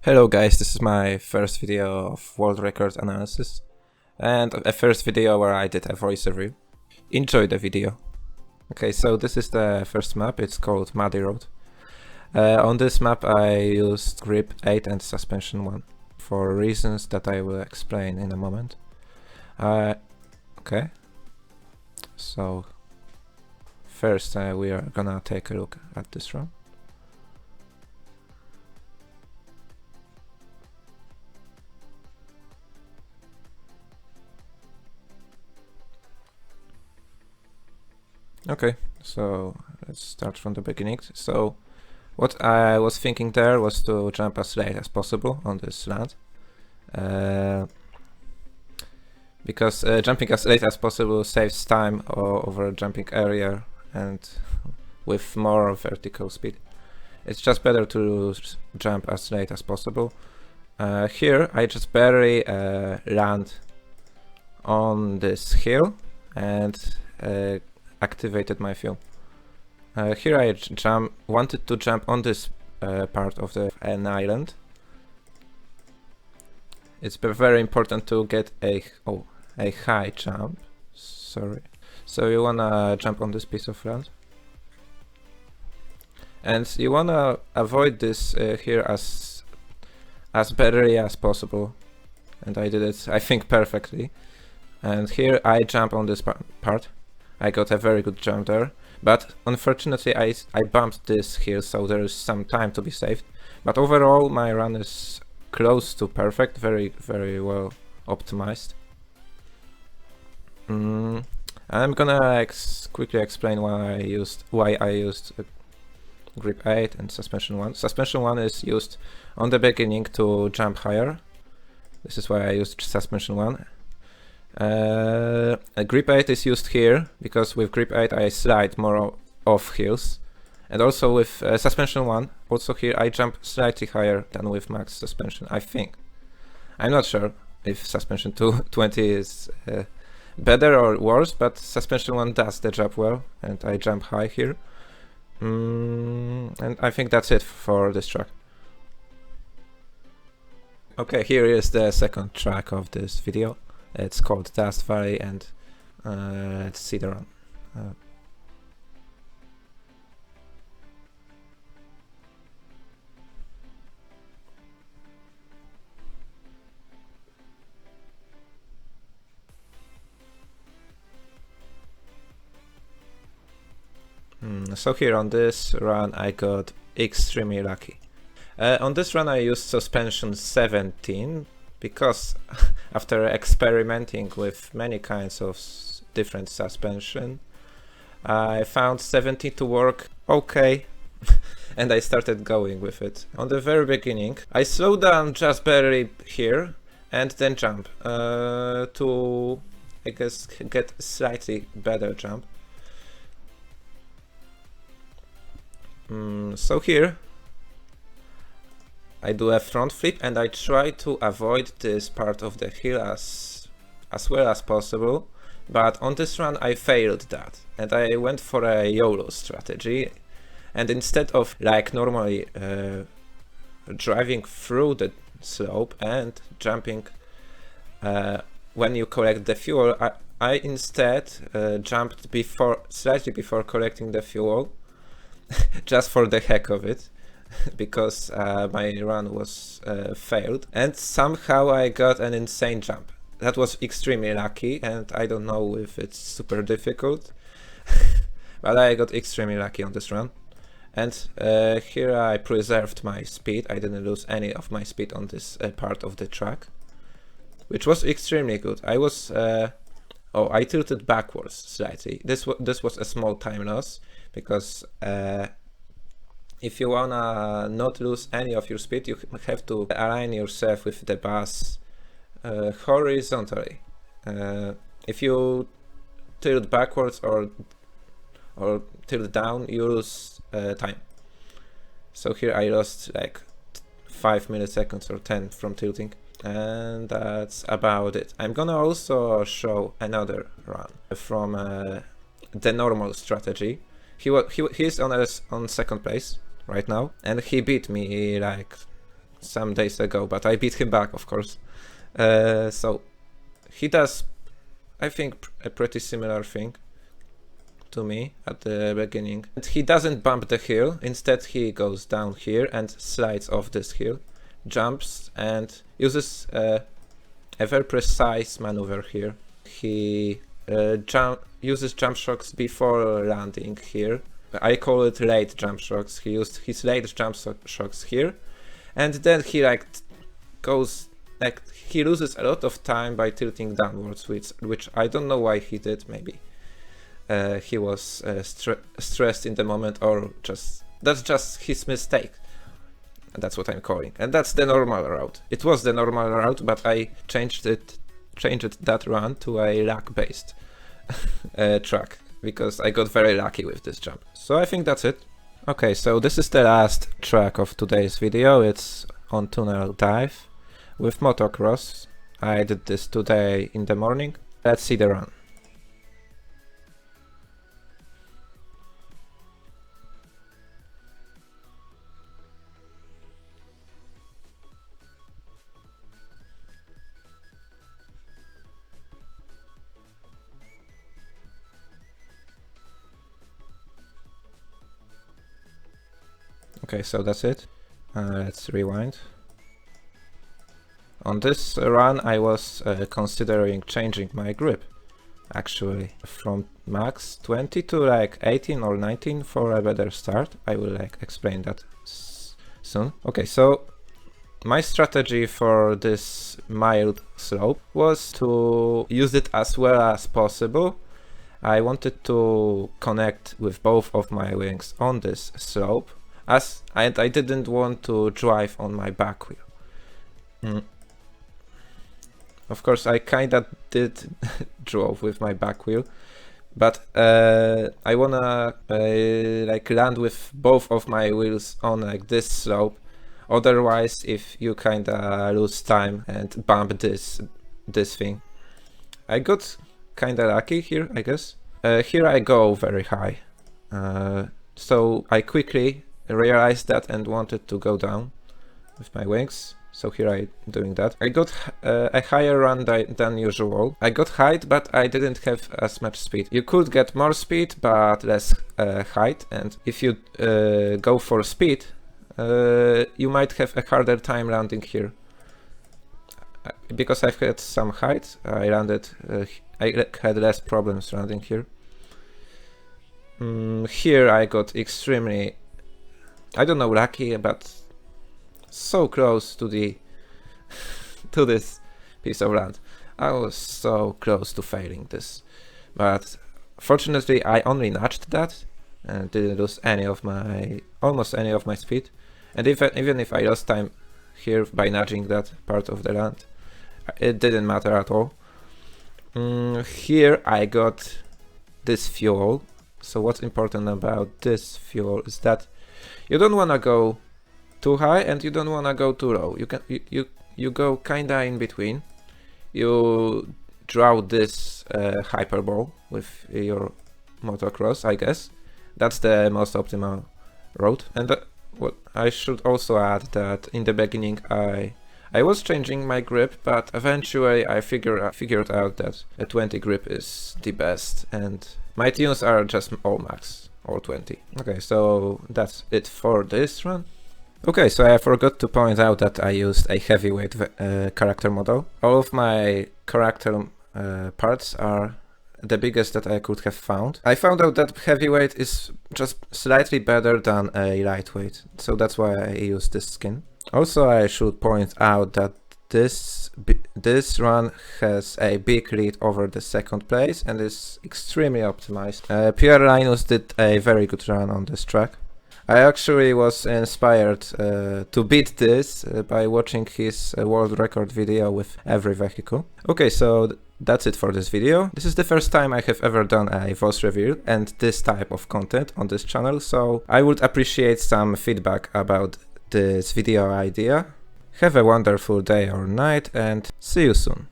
Hello guys, this is my first video of world record analysis and a first video where I did a voice review. Enjoy the video. Okay, so this is the first map, it's called Monody Road. On this map I used grip 8 and suspension 1 for reasons that I will explain in a moment. Okay, so first we are gonna take a look at this run. Okay, so let's start from the beginning. So what I was thinking there was to jump as late as possible on this land. Because jumping as late as possible saves time over jumping area and with more vertical speed. It's just better to jump as late as possible. Here I just barely land on this hill and activated my fuel. Here I wanted to jump on this part of an island. It's very important to get a high jump. Sorry. So you wanna jump on this piece of land, and you wanna avoid this here as barely as possible. And I did it, I think, perfectly. And here I jump on this part. I got a very good jump there, but unfortunately I bumped this here, so there is some time to be saved. But overall my run is close to perfect, very well optimized. I'm gonna quickly explain why I used grip 8 and suspension 1. Suspension 1 is used on the beginning to jump higher. This is why I used suspension 1. Grip 8 is used here because with grip 8 I slide more off hills, and also with suspension 1, also here I jump slightly higher than with max suspension, I think. I'm not sure if suspension 20 is better or worse, but suspension 1 does the job well, and I jump high here. And I think that's it for this track. Okay, here is the second track of this video. It's called Dust Valley, and let's see the run. So here on this run I got extremely lucky. On this run I used suspension 17 because after experimenting with many kinds of different suspension, I found 17 to work okay and I started going with it. On the very beginning I slowed down just barely here and then jump to, I guess, get slightly better jump. So here I do a front flip and I try to avoid this part of the hill as well as possible, but on this run I failed that and I went for a YOLO strategy, and instead of like normally driving through the slope and jumping when you collect the fuel, I instead jumped slightly before collecting the fuel just for the heck of it. Because my run was failed, and somehow I got an insane jump. That was extremely lucky, and I don't know if it's super difficult, but I got extremely lucky on this run. And here I preserved my speed. I didn't lose any of my speed on this part of the track, which was extremely good. I was I tilted backwards slightly. This was a small time loss because if you wanna not lose any of your speed, you have to align yourself with the bus horizontally. If you tilt backwards or tilt down, you lose time. So here I lost like 5 milliseconds or 10 from tilting, and that's about it. I'm gonna also show another run from the normal strategy. He's on second place right now, and he beat me like some days ago, but I beat him back, of course. So he does, I think, a pretty similar thing to me at the beginning. And he doesn't bump the hill, instead he goes down here and slides off this hill, jumps and uses a very precise maneuver here. He uses jump shocks before landing here. I call it late jump shocks. He used his late jump shocks here, and then he he loses a lot of time by tilting downwards, which I don't know why he did. Maybe he was stressed in the moment, or that's just his mistake. That's what I'm calling, and that's the normal route. It was the normal route, but I changed that run to a luck-based track because I got very lucky with this jump. So I think that's it. Okay, so this is the last track of today's video. It's on tunnel dive with motocross. I did this today in the morning. Let's see the run. Okay, so that's it. Let's rewind. On this run I was considering changing my grip, actually, from max 20 to like 18 or 19 for a better start. I will explain that soon. Okay, so my strategy for this mild slope was to use it as well as possible. I wanted to connect with both of my wings on this slope, and I didn't want to drive on my back wheel. Of course, I kinda did drove with my back wheel, but I wanna land with both of my wheels on this slope. Otherwise, if you kinda lose time and bump this thing. I got kinda lucky here, I guess. Here I go very high, so I quickly realized that and wanted to go down with my wings. So here I'm doing that. I got a higher run than usual. I got height, but I didn't have as much speed. You could get more speed, but less height. And if you go for speed, you might have a harder time landing here. Because I've had some height, I landed. I had less problems landing here. Here I got extremely, I don't know, lucky, but so close to this piece of land. I was so close to failing this, but fortunately I only nudged that and didn't lose almost any of my speed. And even if I lost time here by nudging that part of the land, it didn't matter at all. Here I got this fuel. So what's important about this fuel is that you don't want to go too high and you don't want to go too low. You go kinda in between. You draw this hyperbole with your motocross, I guess. That's the most optimal road. And what I should also add that in the beginning I was changing my grip, but eventually I figured out that a 20 grip is the best, and my tunes are just all max, all 20. Okay, so that's it for this run. Okay, so I forgot to point out that I used a heavyweight character model. All of my character parts are the biggest that I could have found. I found out that heavyweight is just slightly better than a lightweight, so that's why I used this skin. Also, I should point out that this run has a big lead over the second place and is extremely optimized. Pierre Linus did a very good run on this track. I actually was inspired to beat this by watching his world record video with every vehicle. Okay, so that's it for this video. This is the first time I have ever done a voice reveal and this type of content on this channel, so I would appreciate some feedback about this video idea. Have a wonderful day or night and see you soon.